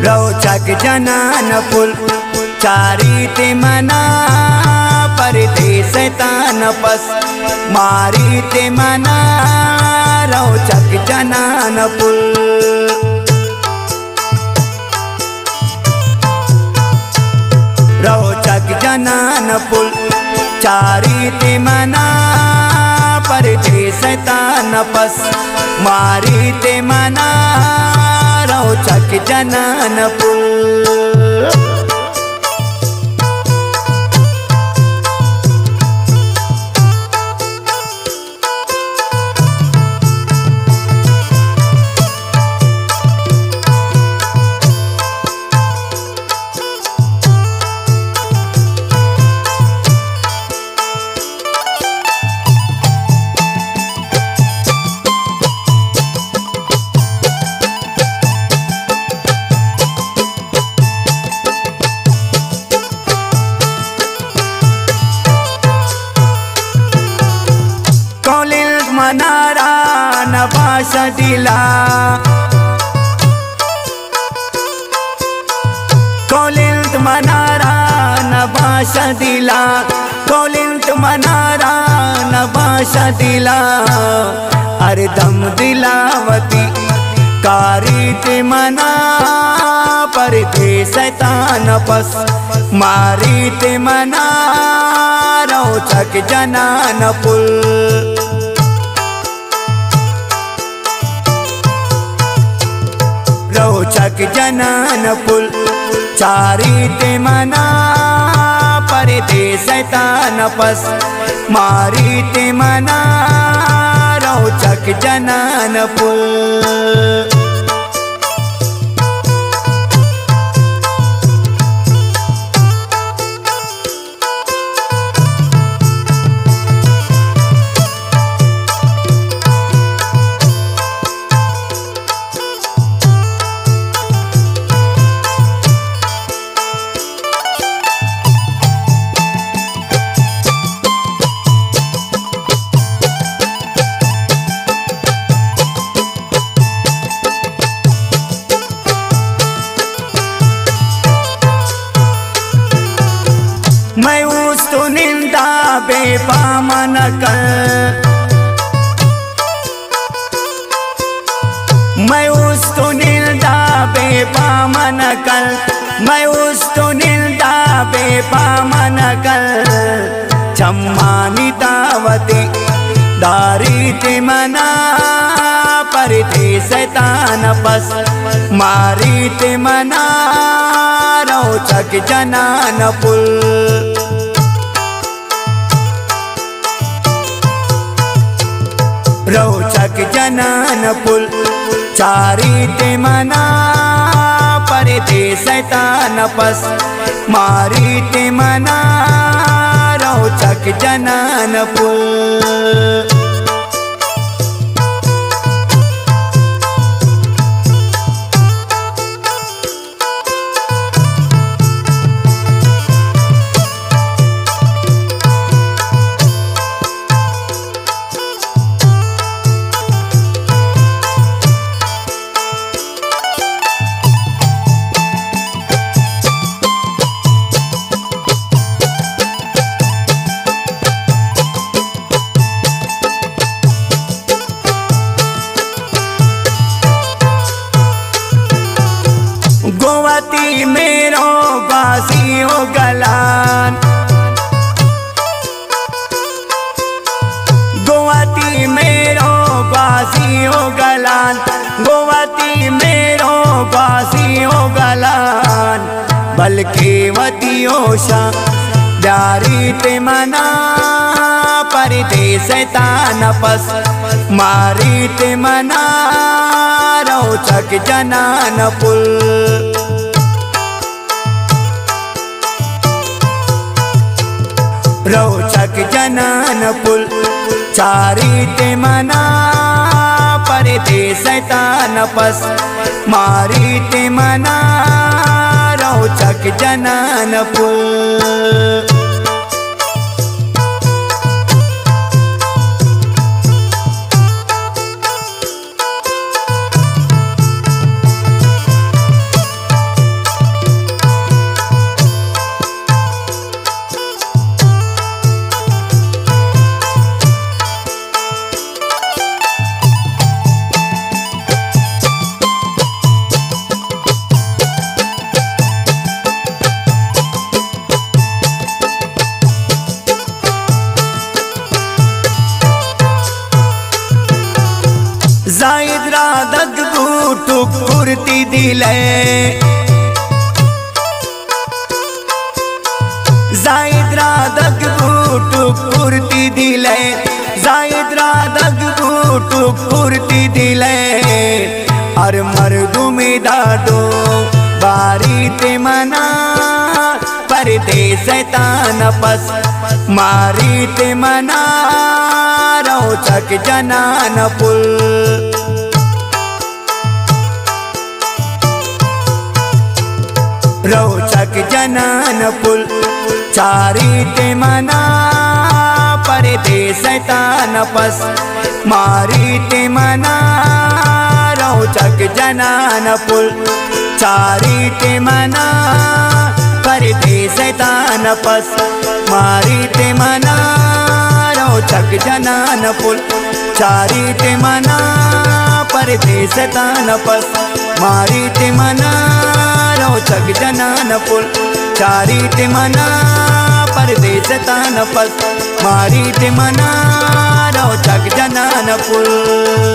रोचक जनान पुल चारी ते मना परदेस तान पस मारी ते मना रोचक जनान पुल। रोचक जनान पुल चारी ते मना परदेस तान पस मारी ते मना रोचक जनान पुल। मनारा नबाश दिला कोलिंत मनारा नबाश दिला कोलिंत मनारा नबाश दिला हरदम दिलावती कारी ते मना परदेस तान पस मारी ते मना रोचक जनान पुल। रोचक जनान पुल चारी ते मना परदेस तान पस मारी ते मना रोचक जनान पुल। मैं उस तो निंदा बेपामन कर मैं उस तो निंदा बेपामन कर मैं उस तो निंदा बेपामन कर सम्मानितावती दारी ते मना परदेस तान पस मारी ते मना रोचक जनान पुल। रोचक जनान पुल चारी ते मना परदेस तान पस मारी ते मना रोचक जनान पुल। गोवती मेरो बासी हो गलान गोवती मेरो बासी हो गलान गोवती मेरो बासी हो गलान बल्कि वती ओशा दारी ते मना परदेस तान पस मारी ते मना रोचक जनान पुल। रोचक जनान पुल चारी ते मना परदेस तान पस मारी ते मना रोचक जनान पुल। पूर्ति दिले जायद राधक बूटू पूर्ति दिले जायद राधक बूटू पूर्ति दिले अर मर्दू में दादो बारी ते मना परदेस तान पस मारी ते मना रोचक जनान पुल रोचक जनान पुल चारी ते मना परदेस तान पस मारी ते मना रोचक जनान पुल चारी ते मना परदेस तान पस मारी ते मना रोचक जनान पुल चारी ते मना परदेस तान पस मारी ते मना रोचक जनान पुल चारी ते मना परदेस तान पस मारी ते मना रोचक जनान पुल।